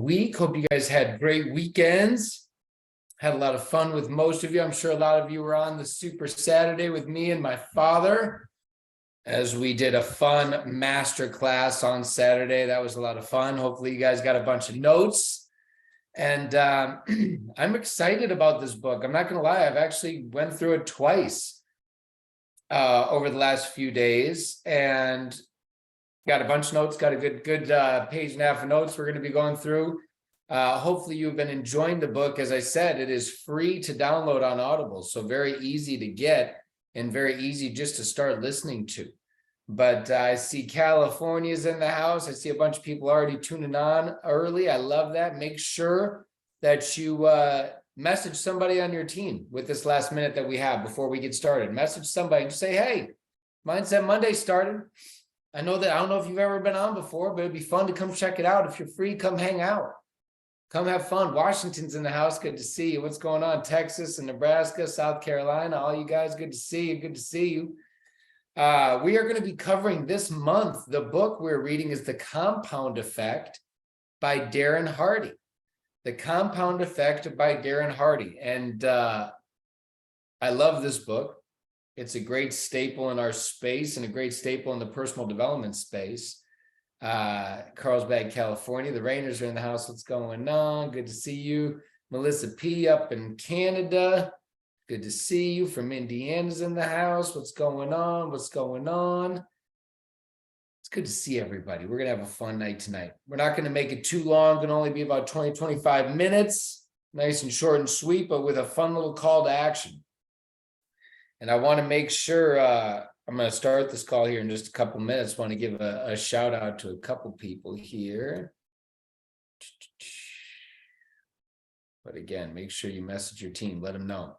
week. Hope you guys had great weekends. Had a lot of fun with most of you. I'm sure a lot of you were on the Super Saturday with me and my father as we did a fun master class on Saturday. That was a lot of fun. Hopefully you guys got a bunch of notes. And I'm excited about this book. I'm not going to lie. I've actually went through it twice over the last few days and got a bunch of notes, got a good page and a half of notes we're going to be going through. Hopefully you've been enjoying the book. As I said, it is free to download on Audible, so very easy to get and very easy just to start listening to. But I see California's in the house. I see a bunch of people already tuning on early. I love that. Make sure that you message somebody on your team with this last minute that we have before we get started. Message somebody and say, hey, Mindset Monday started. I don't know if you've ever been on before, but it'd be fun to come check it out. If you're free, come hang out. Come have fun. Washington's in the house. Good to see you. What's going on? Texas and Nebraska, South Carolina, all you guys, good to see you. Good to see you. We are going to be covering this month. The book we're reading is The Compound Effect by Darren Hardy. The Compound Effect by Darren Hardy. And I love this book. It's a great staple in our space and a great staple in the personal development space. Carlsbad, California. The Rainers are in the house. What's going on? Good to see you. Melissa P. up in Canada. Good to see you. From Indiana's in the house. What's going on? What's going on? It's good to see everybody. We're going to have a fun night tonight. We're not going to make it too long. It's going to only be about 20, 25 minutes. Nice and short and sweet, but with a fun little call to action. And I want to make sure, I'm going to start this call here in just a couple minutes. I want to give a shout out to a couple people here. But again, make sure you message your team. Let them know.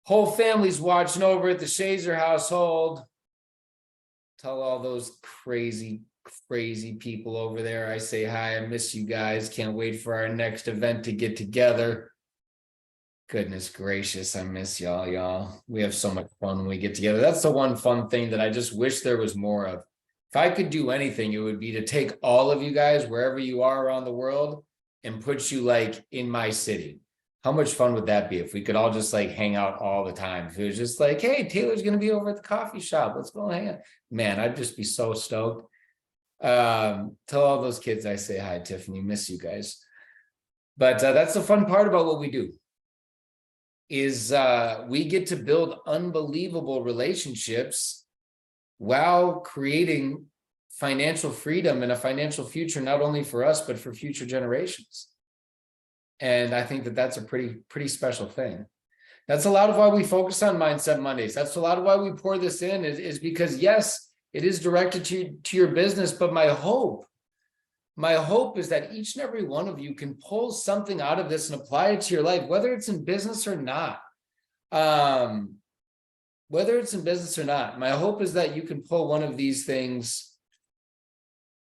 Whole family's watching over at the Shazer household. Tell all those crazy people over there I say hi. I miss you guys. Can't wait for our next event to get together. Goodness gracious, I miss y'all. We have so much fun when we get together. That's the one fun thing that I just wish there was more of. If I could do anything, it would be to take all of you guys, wherever you are around the world, and put you like in my city. How much fun would that be if we could all just like hang out all the time? If it was just like, hey, Taylor's going to be over at the coffee shop. Let's go hang out. Man, I'd just be so stoked. Tell all those kids I say hi, Tiffany. Miss you guys. But that's the fun part about what we do. Is we get to build unbelievable relationships while creating financial freedom and a financial future, not only for us, but for future generations. And I think that that's a pretty special thing. That's a lot of why we focus on Mindset Mondays. That's a lot of why we pour this in is because, yes, it is directed to your business, but my hope is that each and every one of you can pull something out of this and apply it to your life, whether it's in business or not. Whether it's in business or not, my hope is that you can pull one of these things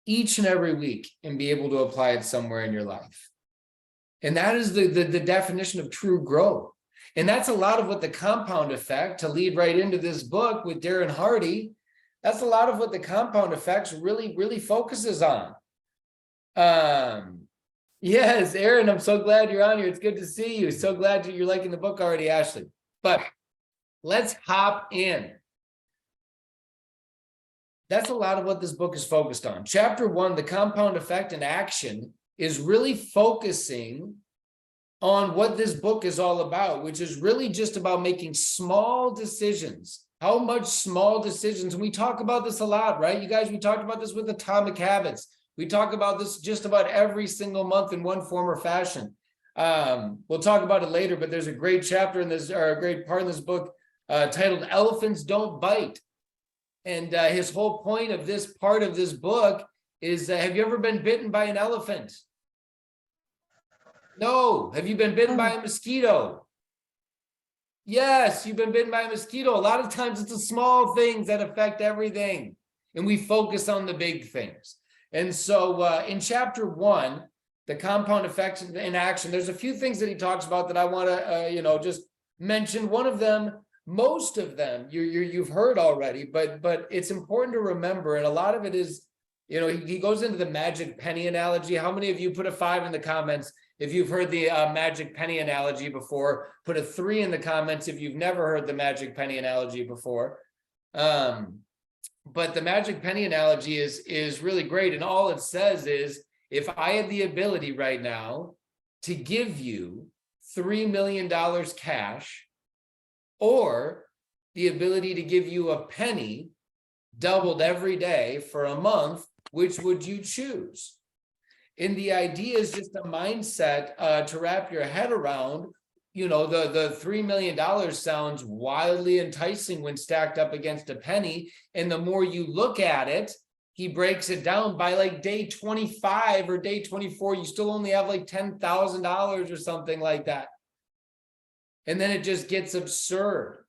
each and every week and be able to apply it somewhere in your life. And that is the definition of true growth. And that's a lot of what the compound effect, to lead right into this book with Darren Hardy, that's a lot of what the compound effects really focuses on. Yes, Aaron, I'm so glad you're on here. It's good to see you. So glad you're liking the book already, Ashley. But let's hop in. That's a lot of what this book is focused on. Chapter 1, the compound effect in action, is really focusing on what this book is all about, which is really just about making small decisions. How much small decisions, and we talk about this a lot, right? You guys, we talked about this with Atomic Habits. We talk about this just about every single month in one form or fashion. We'll talk about it later, but there's a great chapter in this, or a great part in this book titled Elephants Don't Bite. And his whole point of this part of this book is, have you ever been bitten by an elephant? No. Have you been bitten by a mosquito? Yes, you've been bitten by a mosquito. A lot of times it's the small things that affect everything. And we focus on the big things. And so in chapter 1, the compound effects in action, there's a few things that he talks about that I want to, just mention. One of them, most of them, you've heard already, but it's important to remember, and a lot of it is he goes into the magic penny analogy. How many of you put a 5 in the comments if you've heard the magic penny analogy before? Put a 3 in the comments if you've never heard the magic penny analogy before. But the magic penny analogy is really great. And all it says is, if I had the ability right now to give you $3 million cash, or the ability to give you a penny doubled every day for a month, which would you choose? And the idea is just a mindset to wrap your head around. The $3 million sounds wildly enticing when stacked up against a penny. And the more you look at it, he breaks it down by like day 25 or day 24, you still only have like $10,000 or something like that. And then it just gets absurd.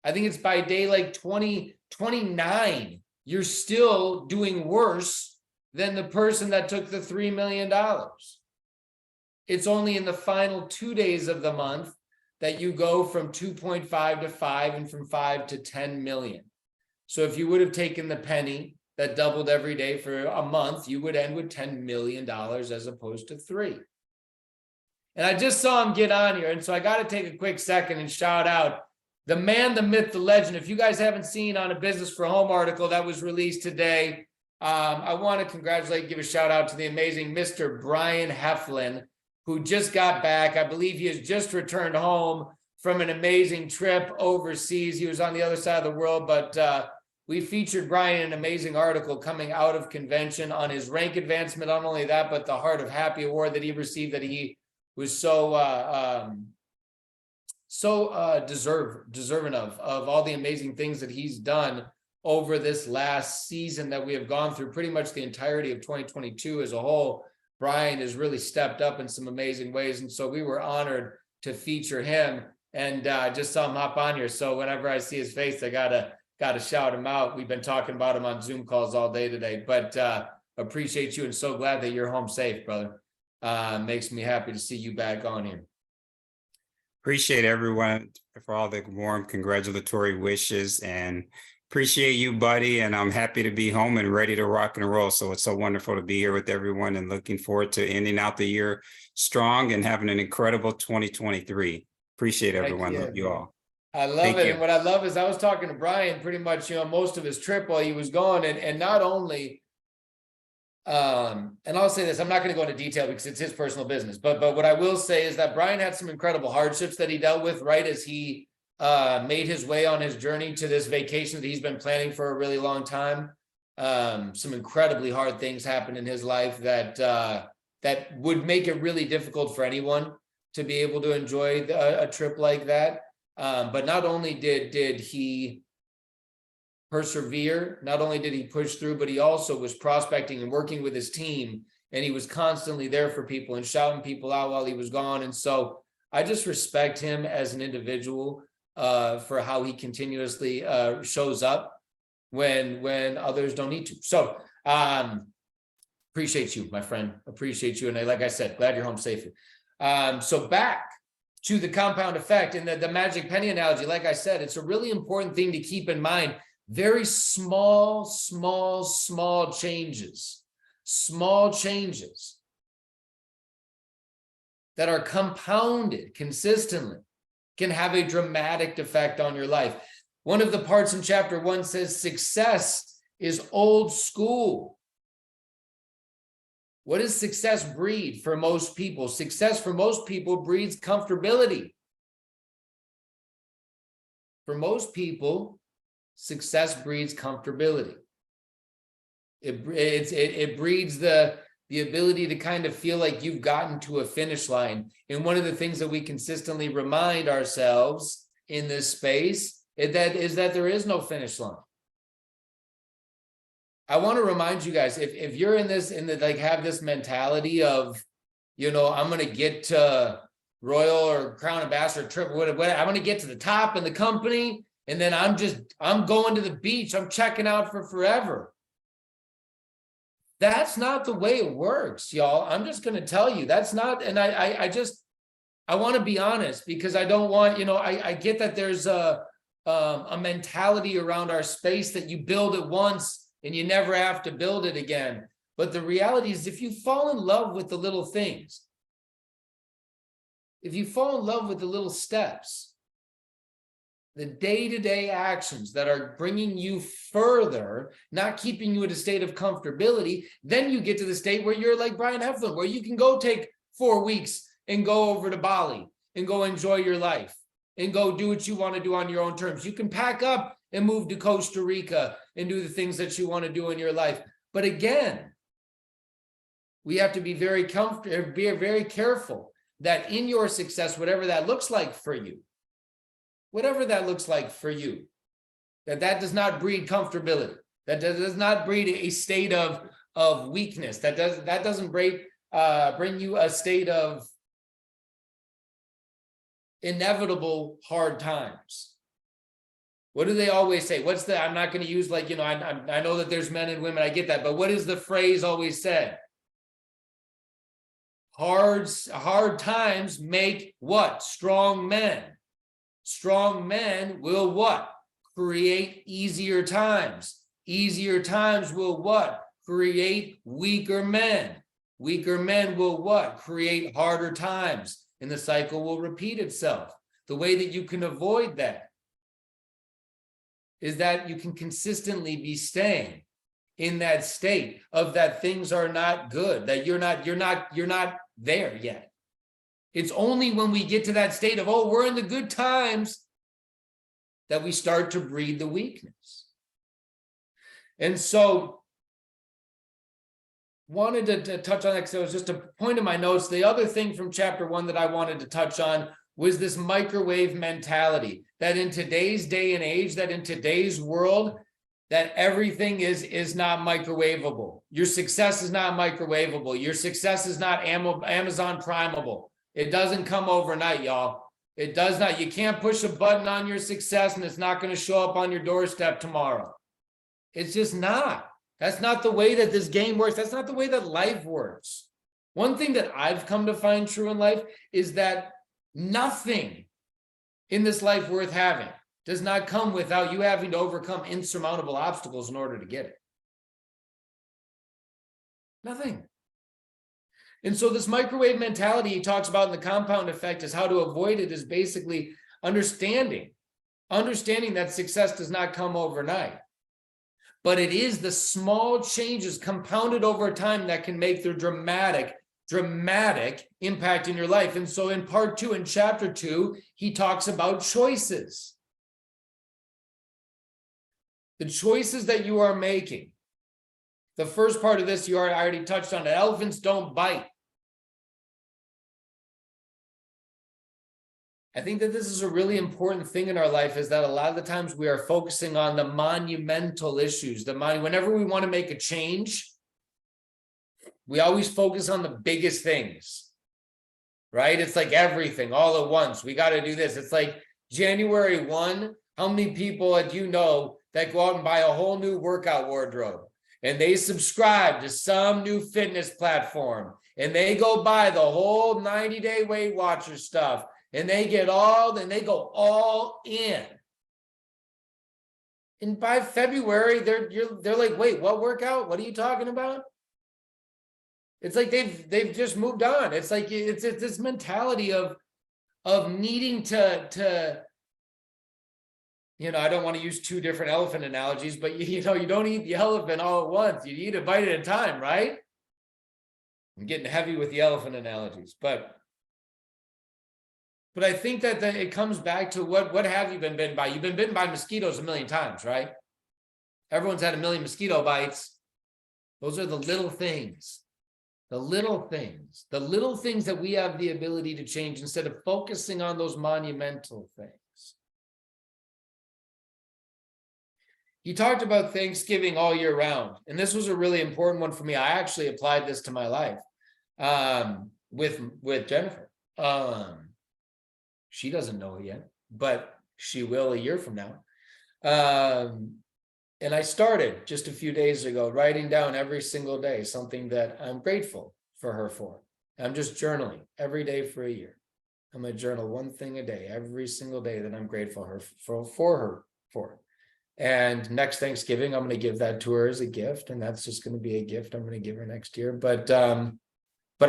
I think it's by day like 29, you're still doing worse than the person that took the $3 million. It's only in the final 2 days of the month that you go from 2.5 to 5 and from 5 to 10 million. So if you would have taken the penny that doubled every day for a month, you would end with $10 million as opposed to 3. And I just saw him get on here. And so I got to take a quick second and shout out the man, the myth, the legend. If you guys haven't seen on a Business for Home article that was released today, I want to give a shout out to the amazing Mr. Brian Heflin, who just got back. I believe he has just returned home from an amazing trip overseas. He was on the other side of the world, but we featured Brian in an amazing article coming out of convention on his rank advancement. Not only that, but the Heart of Happy award that he received, that he was so deserving of all the amazing things that he's done over this last season that we have gone through. Pretty much the entirety of 2022 as a whole, Brian has really stepped up in some amazing ways. And so we were honored to feature him, and just saw him hop on here. So whenever I see his face, I gotta shout him out. We've been talking about him on Zoom calls all day today, but appreciate you and so glad that you're home safe, brother. Makes me happy to see you back on here. Appreciate everyone for all the warm congratulatory wishes, and appreciate you, buddy. And I'm happy to be home and ready to rock and roll. So it's so wonderful to be here with everyone, and looking forward to ending out the year strong and having an incredible 2023. Appreciate everyone. Love you all. I love it. And what I love is I was talking to Brian pretty much, most of his trip while he was gone. And not only, and I'll say this, I'm not going to go into detail because it's his personal business, but what I will say is that Brian had some incredible hardships that he dealt with right as he made his way on his journey to this vacation that he's been planning for a really long time. Some incredibly hard things happened in his life that would make it really difficult for anyone to be able to enjoy a trip like that. But not only did he persevere, not only did he push through, but he also was prospecting and working with his team, and he was constantly there for people and shouting people out while he was gone. And so I just respect him as an individual for how he continuously shows up when others don't need to. So appreciate you, my friend. Appreciate you. And like I said, glad you're home safely. So back to the compound effect and the magic penny analogy. Like I said, it's a really important thing to keep in mind. Very small changes that are compounded consistently can have a dramatic effect on your life. One of the parts in chapter 1 says success is old school. What does success breed for most people? Success for most people breeds comfortability. For most people, success breeds comfortability. It breeds the ability to kind of feel like you've gotten to a finish line. And one of the things that we consistently remind ourselves in this space is that there is no finish line. I want to remind you guys, if you're have this mentality of, I'm going to get to Royal or Crown Ambassador trip, or whatever, I'm going to get to the top in the company, and then I'm going to the beach, I'm checking out for forever. That's not the way it works, y'all. I'm just going to tell you that's not. And I want to be honest, because I don't want, I get that there's a mentality around our space that you build it once and you never have to build it again. But the reality is, if you fall in love with the little things, if you fall in love with the little steps, the day-to-day actions that are bringing you further, not keeping you at a state of comfortability, then you get to the state where you're like Brian Heflin, where you can go take 4 weeks and go over to Bali and go enjoy your life and go do what you want to do on your own terms. You can pack up and move to Costa Rica and do the things that you want to do in your life. But again, we have to be very comfortable, be very careful that in your success, whatever that looks like for you, that does not breed comfortability, that does not breed a state of weakness, that doesn't bring you a state of inevitable hard times. What do they always say? I'm not going to use, like, I know that there's men and women, I get that, but what is the phrase always said? Hard times make what? Strong men. Strong men will what? Create easier times. Easier times will what? Create weaker men. Weaker men will what? Create harder times. And the cycle will repeat itself. The way that you can avoid that is that you can consistently be staying in that state of that things are not good, that you're not there yet. It's only when we get to that state of, oh, we're in the good times, that we start to breed the weakness. And so wanted to touch on that because it was just a point in my notes. The other thing from chapter 1 that I wanted to touch on was this microwave mentality, that in today's day and age, that in today's world, that everything is not microwavable. Your success is not microwavable. Your success is not Amazon Primeable. It doesn't come overnight, y'all. It does not. You can't push a button on your success and it's not going to show up on your doorstep tomorrow. It's just not. That's not the way that this game works. That's not the way that life works. One thing that I've come to find true in life is that nothing in this life worth having does not come without you having to overcome insurmountable obstacles in order to get it. Nothing. And so this microwave mentality he talks about in the compound effect is how to avoid it is basically understanding that success does not come overnight. But it is the small changes compounded over time that can make the dramatic impact in your life. And so in part 2, in chapter 2, he talks about choices. The choices that you are making. The first part of this, I already touched on it. Elephants don't bite. I think that this is a really important thing in our life, is that a lot of the times we are focusing on the monumental issues. Whenever we want to make a change, we always focus on the biggest things, right? It's like everything all at once. We got to do this. It's like January 1, how many people do you know that go out and buy a whole new workout wardrobe? And they subscribe to some new fitness platform. And they go buy the whole 90-day Weight Watchers stuff. And they go all in. And by February, they're like, wait, what workout? What are you talking about? It's like they've just moved on. It's like it's this mentality of needing to I don't want to use 2 different elephant analogies, but you don't eat the elephant all at once. You eat a bite at a time, right? I'm getting heavy with the elephant analogies, but I think that it comes back to what have you been bitten by? You've been bitten by mosquitoes a million times, right? Everyone's had a million mosquito bites. Those are the little things. The little things that we have the ability to change instead of focusing on those monumental things. He talked about Thanksgiving all year round, and this was a really important one for me. I actually applied this to my life with Jennifer. She doesn't know it yet, but she will a year from now. And I started just a few days ago writing down every single day something that I'm grateful for her for. I'm just journaling every day for a year. I'm going to journal one thing a day, every single day that I'm grateful for her for. And next Thanksgiving, I'm going to give that to her as a gift. And that's just going to be a gift I'm going to give her next year. But I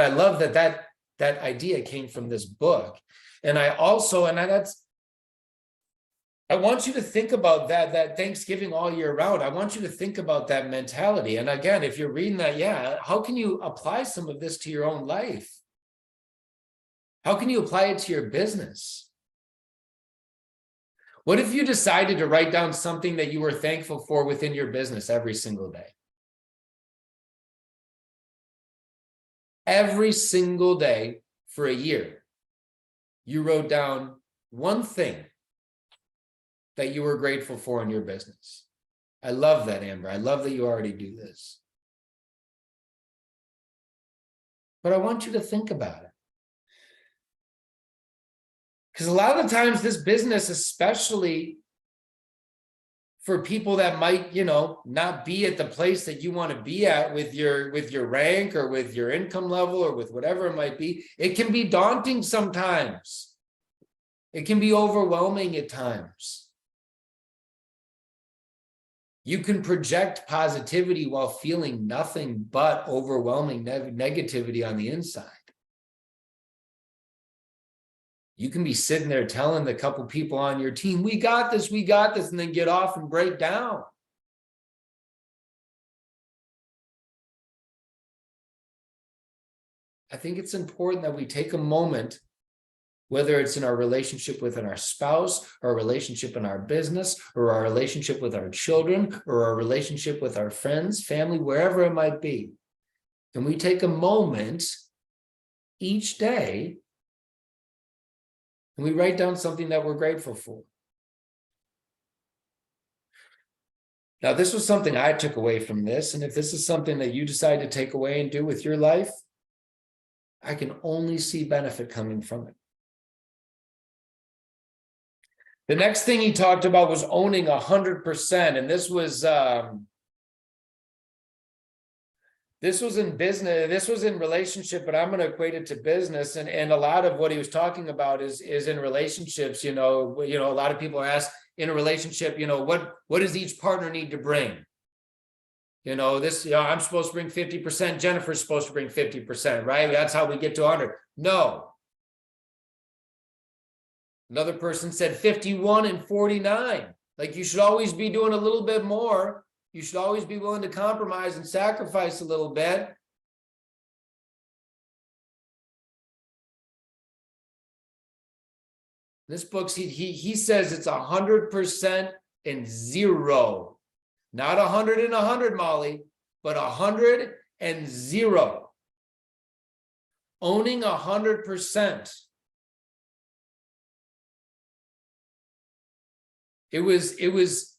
love that idea came from this book. And I want you to think about that Thanksgiving all year round. I want you to think about that mentality. And again, if you're reading that, yeah, how can you apply some of this to your own life? How can you apply it to your business? What if you decided to write down something that you were thankful for within your business every single day? Every single day for a year, you wrote down one thing that you were grateful for in your business. I love that, Amber. I love that you already do this. But I want you to think about it. Because a lot of the times this business, especially for people that might, not be at the place that you want to be at with your rank or with your income level or with whatever it might be, it can be daunting sometimes. It can be overwhelming at times. You can project positivity while feeling nothing but overwhelming negativity on the inside. You can be sitting there telling the couple people on your team, we got this, and then get off and break down. I think it's important that we take a moment, whether it's in our relationship with our spouse, or our relationship in our business, or our relationship with our children, or our relationship with our friends, family, wherever it might be. And we take a moment each day and we write down something that we're grateful for. Now, this was something I took away from this. And if this is something that you decide to take away and do with your life, I can only see benefit coming from it. The next thing he talked about was owning 100%. And this was in business, this was in relationship, but I'm going to equate it to business. And a lot of what he was talking about is in relationships. A lot of people are asked in a relationship, what does each partner need to bring? I'm supposed to bring 50%. Jennifer's supposed to bring 50%, right? That's how we get to 100. No. Another person said 51 and 49. Like, you should always be doing a little bit more. You should always be willing to compromise and sacrifice a little bit. This book, he says it's 100% and 0. Not 100 and 100, Molly, but 100 and 0. Owning 100%.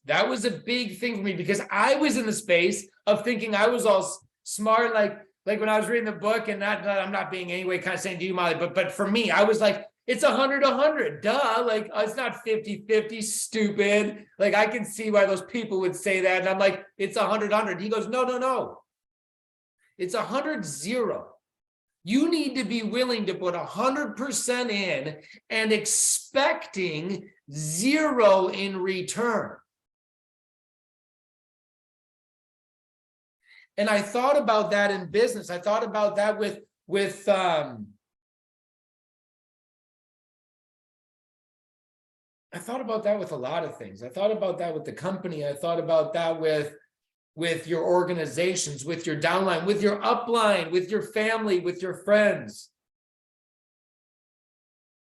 That was a big thing for me, because I was in the space of thinking I was all smart, like when I was reading the book, and I'm not being anyway kind of saying to you, Molly, but for me, I was like, it's 100, duh. Like, it's not 50-50, stupid. Like, I can see why those people would say that. And I'm like, it's 100. He goes, no. It's 100-0. You need to be willing to put 100% in and expecting 0 in return. And I thought about that in business. I thought about that with a lot of things. I thought about that with the company. I thought about that with your organizations, with your downline, with your upline, with your family, with your friends.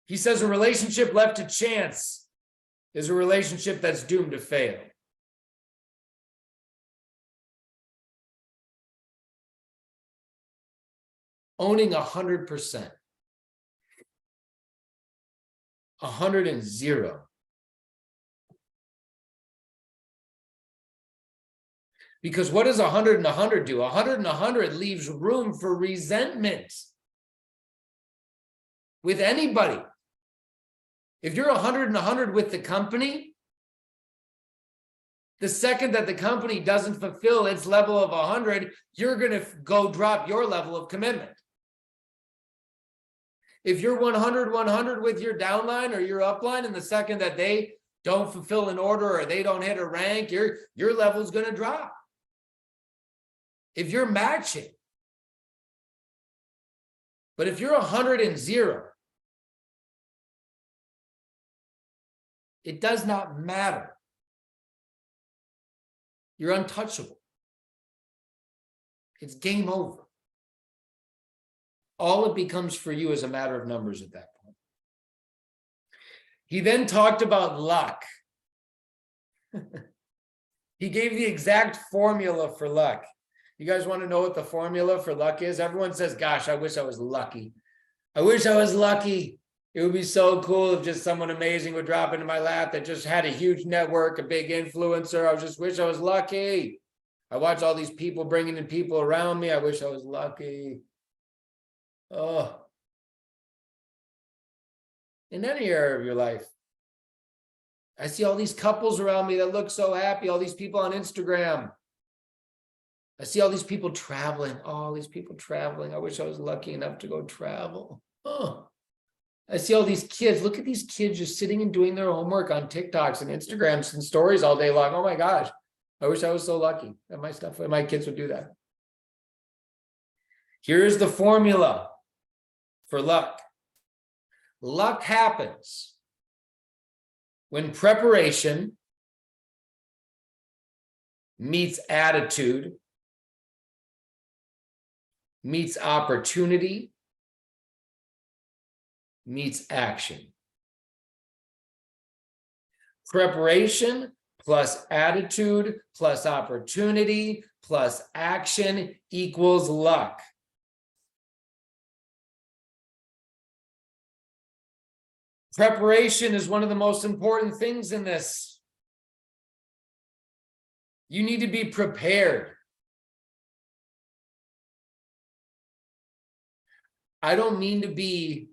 He says a relationship left to chance is a relationship that's doomed to fail. Owning 100%. 100-0. Because what does 100 and 100 do? 100 and 100 leaves room for resentment with anybody. If you're 100 and 100 with the company, the second that the company doesn't fulfill its level of 100, you're going to go drop your level of commitment. If you're 100 with your downline or your upline, and the second that they don't fulfill an order or they don't hit a rank, your level is going to drop. If you're matching, but if you're 100 and 0, it does not matter. You're untouchable. It's game over. All it becomes for you is a matter of numbers at that point. He then talked about luck. He gave the exact formula for luck. You guys want to know what the formula for luck is? Everyone says, gosh, I wish I was lucky. I wish I was lucky. It would be so cool if just someone amazing would drop into my lap that just had a huge network, a big influencer. I just wish I was lucky. I watch all these people bringing in people around me. I wish I was lucky. Oh. In any area of your life. I see all these couples around me that look so happy. All these people on Instagram. I see all these people traveling. Oh, all these people traveling. I wish I was lucky enough to go travel. Oh. I see all these kids. Look at these kids just sitting and doing their homework on TikToks and Instagrams and stories all day long. Oh my gosh. I wish I was so lucky that my kids would do that. Here's the formula for luck. Luck happens when preparation meets attitude, meets opportunity, meets action. Preparation plus attitude plus opportunity plus action equals luck. Preparation is one of the most important things in this. You need to be prepared. I don't mean to be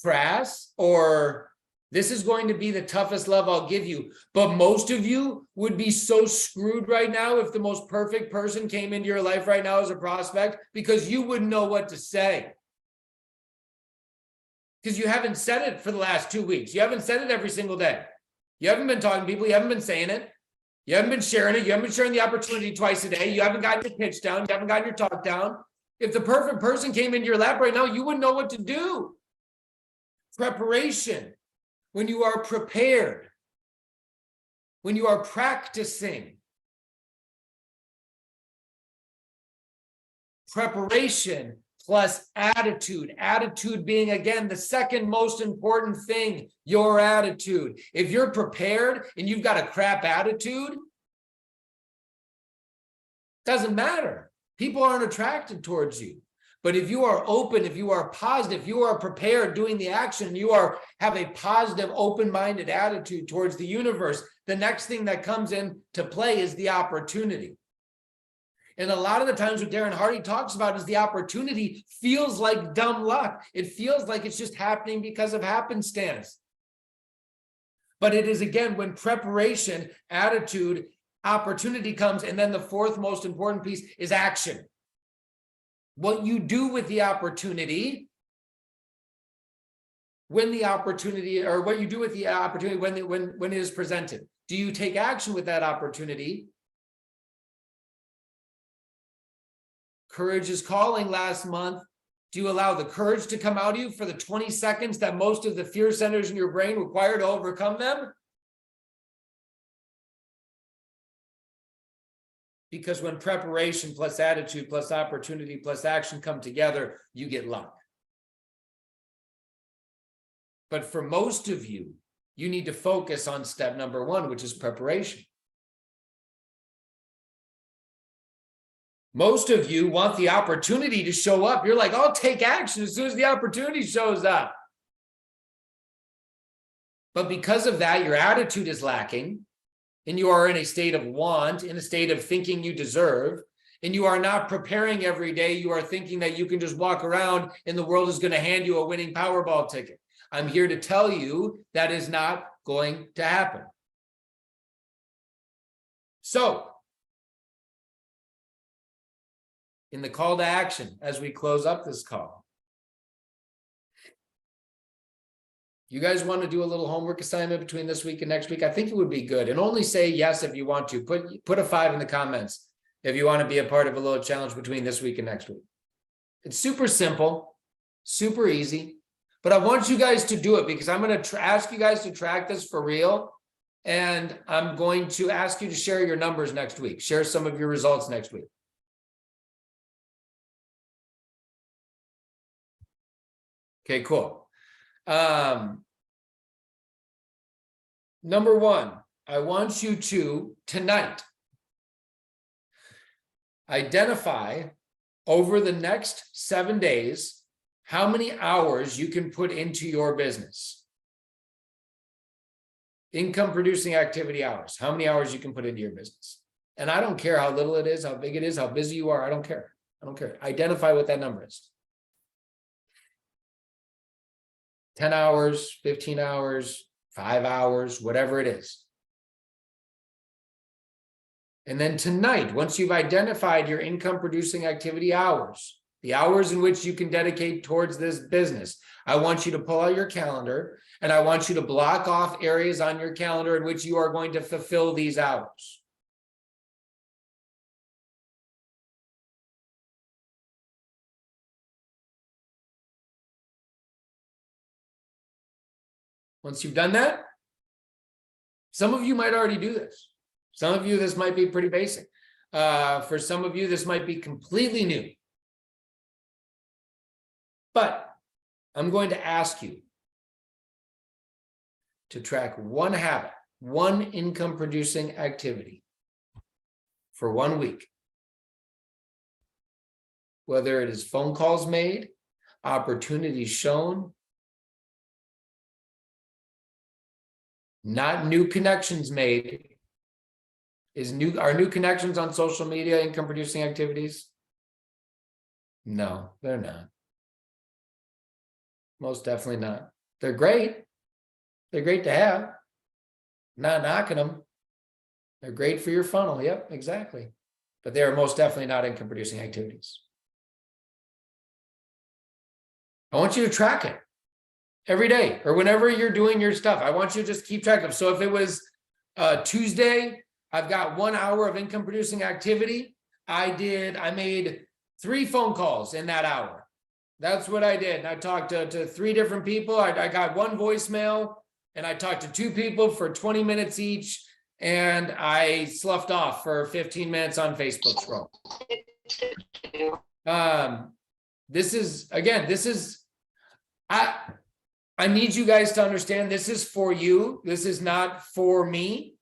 crass or this is going to be the toughest love I'll give you, but most of you would be so screwed right now if the most perfect person came into your life right now as a prospect because you wouldn't know what to say. Because you haven't said it for the last 2 weeks. You haven't said it every single day. You haven't been talking to people. You haven't been saying it. You haven't been sharing it. You haven't been sharing the opportunity twice a day. You haven't gotten your pitch down. You haven't gotten your talk down. If the perfect person came into your lap right now, you wouldn't know what to do. Preparation. When you are prepared. When you are practicing. Preparation plus attitude. Attitude being, again, the second most important thing, your attitude. If you're prepared and you've got a crap attitude, doesn't matter. People aren't attracted towards you. But if you are open, if you are positive, if you are prepared doing the action, you have a positive, open-minded attitude towards the universe, the next thing that comes into play is the opportunity. And a lot of the times what Darren Hardy talks about is the opportunity feels like dumb luck. It feels like it's just happening because of happenstance. But it is, again, when preparation, attitude, opportunity comes, and then the fourth most important piece is action. What you do with the opportunity when the opportunity, or what you do with the opportunity when it is presented. Do you take action with that opportunity? Courage is Calling last month. Do you allow the courage to come out of you for the 20 seconds that most of the fear centers in your brain require to overcome them? Because when preparation plus attitude plus opportunity plus action come together, you get luck. But for most of you, you need to focus on step number one, which is preparation. Most of you want the opportunity to show up. You're like, I'll take action as soon as the opportunity shows up. But because of that, your attitude is lacking, and you are in a state of want, in a state of thinking you deserve, and you are not preparing every day. You are thinking that you can just walk around and the world is going to hand you a winning Powerball ticket. I'm here to tell you that is not going to happen. So, in the call to action, as we close up this call, You guys want to do a little homework assignment between this week and next week? I think it would be good. And only say yes if you want to. Put a 5 in the comments if you want to be a part of a little challenge between this week and next week. It's super simple, super easy. But I want you guys to do it because I'm going to ask you guys to track this for real. And I'm going to ask you to share your numbers next week. Share some of your results next week. Okay, cool. Number one, I want you to tonight identify over the next 7 days how many hours you can put into your business. Income producing activity hours, how many hours you can put into your business. And I don't care how little it is, how big it is, how busy you are. I don't care. I don't care. Identify what that number is. 10 hours, 15 hours, 5 hours, whatever it is. And then tonight, once you've identified your income producing activity hours, the hours in which you can dedicate towards this business, I want you to pull out your calendar and I want you to block off areas on your calendar in which you are going to fulfill these hours. Once you've done that, some of you might already do this. Some of you, this might be pretty basic. For some of you, this might be completely new. But I'm going to ask you to track one habit, one income producing activity for 1 week. Whether it is phone calls made, opportunities shown, not new connections made. Are new connections on social media income producing activities? No, they're not. Most definitely not. They're great. They're great to have. Not knocking them. They're great for your funnel. Yep, exactly. But they are most definitely not income producing activities. I want you to track it every day or whenever you're doing your stuff. I want you to just keep track of. So if it was Tuesday, I've got 1 hour of income producing activity. I made 3 phone calls in that hour. That's what I did. And I talked to 3 different people. I got 1 voicemail and I talked to 2 people for 20 minutes each. And I sloughed off for 15 minutes on Facebook scroll. I need you guys to understand this is for you. This is not for me.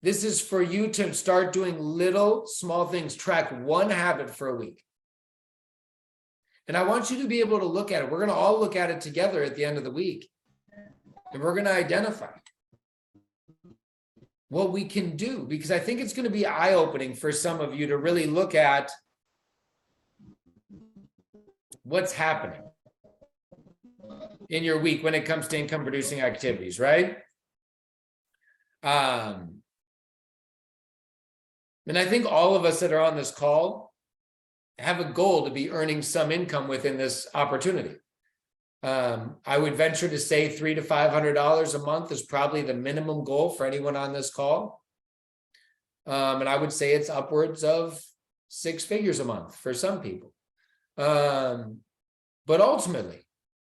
This is for you to start doing little small things. Track one habit for a week. And I want you to be able to look at it. We're going to all look at it together at the end of the week. And we're going to identify what we can do, because I think it's going to be eye-opening for some of you to really look at what's happening in your week when it comes to income producing activities, right? And I think all of us that are on this call have a goal to be earning some income within this opportunity. I would venture to say $300 to $500 a month is probably the minimum goal for anyone on this call. And I would say it's upwards of 6 figures a month for some people. But ultimately,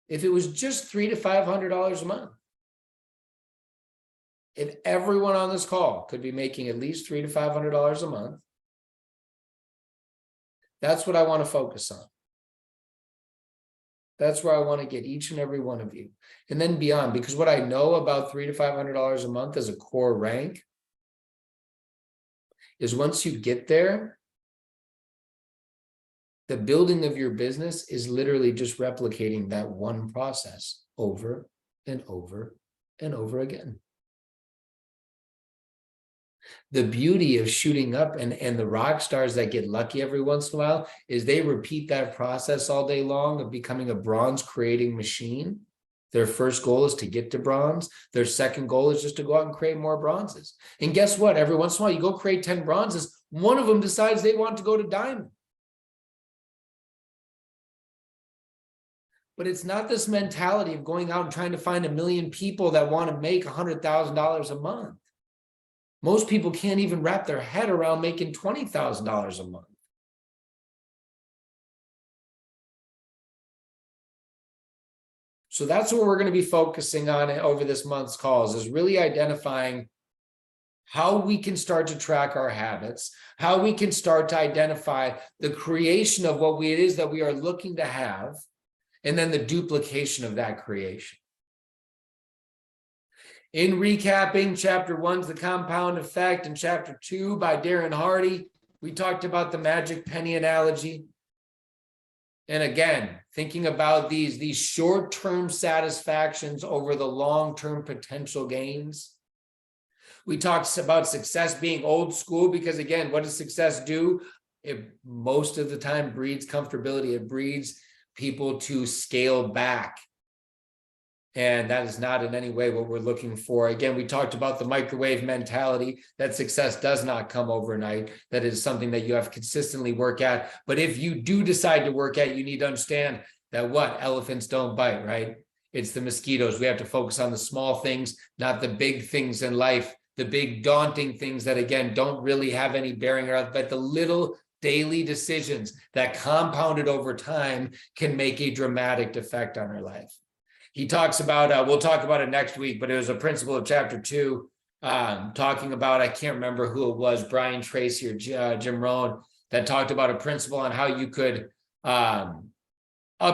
if it was just $300 to $500 a month, if everyone on this call could be making at least $300 to $500 a month, that's what I want to focus on. That's where I want to get each and every one of you. And then beyond, because what I know about $300 to $500 a month as a core rank is once you get there, the building of your business is literally just replicating that one process over and over and over again. The beauty of shooting up and the rock stars that get lucky every once in a while is they repeat that process all day long of becoming a bronze creating machine. Their first goal is to get to bronze. Their second goal is just to go out and create more bronzes. And guess what? Every once in a while, you go create 10 bronzes. One of them decides they want to go to diamond. But it's not this mentality of going out and trying to find 1 million people that want to make $100,000 a month. Most people can't even wrap their head around making $20,000 a month. So that's what we're going to be focusing on over this month's calls, is really identifying how we can start to track our habits, how we can start to identify the creation of what it is that we are looking to have, and then the duplication of that creation. In recapping, chapter 1's The Compound Effect, and chapter 2 by Darren Hardy, we talked about the magic penny analogy. And again, thinking about these short-term satisfactions over the long-term potential gains. We talked about success being old school because, again, what does success do? It most of the time breeds comfortability. It breeds people to scale back. And that is not in any way what we're looking for. Again, we talked about the microwave mentality, that success does not come overnight. That is something that you have to consistently work at. But if you do decide to work at, you need to understand that elephants don't bite, right? It's the mosquitoes. We have to focus on the small things, not the big things in life, the big daunting things that, again, don't really have any bearing on, but the little daily decisions that compounded over time can make a dramatic effect on our life. He talks about, we'll talk about it next week, but it was a principle of chapter 2, talking about, I can't remember who it was, Brian Tracy or Jim Rohn, that talked about a principle on how you could up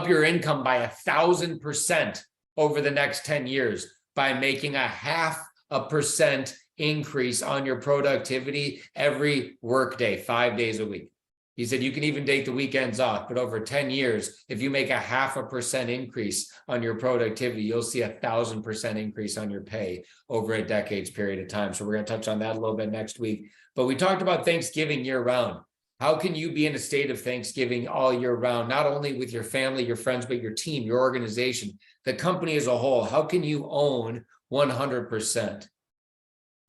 your income by 1,000% over the next 10 years by making a 0.5% increase on your productivity every workday, 5 days a week. He said you can even take the weekends off, but over 10 years, if you make a 0.5% increase on your productivity, you'll see 1,000% increase on your pay over a decade's period of time. So we're going to touch on that a little bit next week. But we talked about Thanksgiving year round. How can you be in a state of Thanksgiving all year round, not only with your family, your friends, but your team, your organization, the company as a whole? How can you own 100%?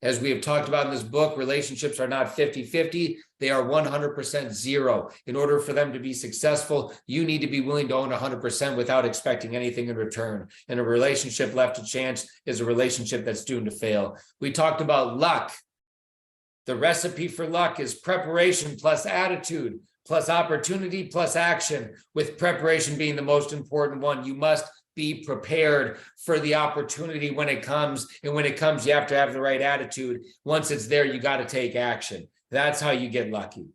As we have talked about in this book, relationships are not 50-50. They are 100% zero. In order for them to be successful, you need to be willing to own 100% without expecting anything in return. And a relationship left to chance is a relationship that's doomed to fail. We talked about luck. The recipe for luck is preparation plus attitude, plus opportunity, plus action, with preparation being the most important one. You must be prepared for the opportunity when it comes. And when it comes, you have to have the right attitude. Once it's there, you got to take action. That's how you get lucky.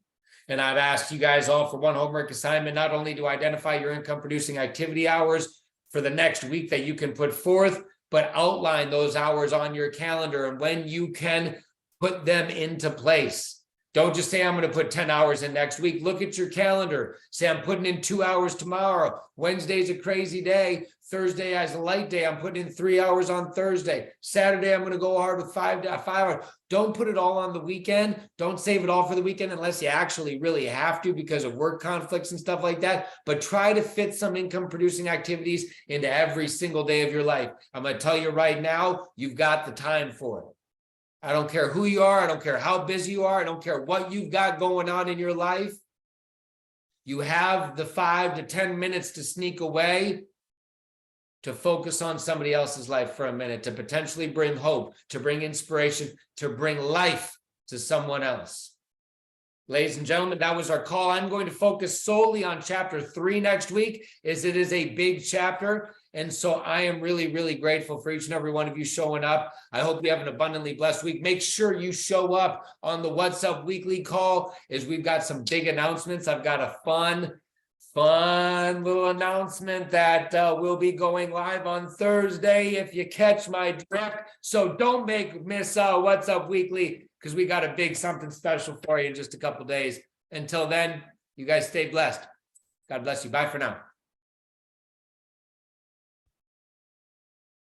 And I've asked you guys all for one homework assignment, not only to identify your income producing activity hours for the next week that you can put forth, but outline those hours on your calendar and when you can put them into place. Don't just say, I'm going to put 10 hours in next week. Look at your calendar. Say, I'm putting in 2 hours tomorrow. Wednesday's a crazy day. Thursday has a light day. I'm putting in 3 hours on Thursday. Saturday, I'm going to go hard with 5 hours. Don't put it all on the weekend. Don't save it all for the weekend unless you actually really have to because of work conflicts and stuff like that. But try to fit some income producing activities into every single day of your life. I'm going to tell you right now, you've got the time for it. I don't care who you are. I don't care how busy you are. I don't care what you've got going on in your life. You have the 5 to 10 minutes to sneak away to focus on somebody else's life for a minute, to potentially bring hope, to bring inspiration, to bring life to someone else. Ladies and gentlemen, that was our call. I'm going to focus solely on chapter 3 next week, as it is a big chapter. And so I am really, really grateful for each and every one of you showing up. I hope you have an abundantly blessed week. Make sure you show up on the What's Up Weekly call, as we've got some big announcements. I've got a fun little announcement that will be going live on Thursday, if you catch my drift. So don't miss What's Up Weekly, because we got a big something special for you in just a couple days. Until then, you guys stay blessed. God bless you. Bye for now.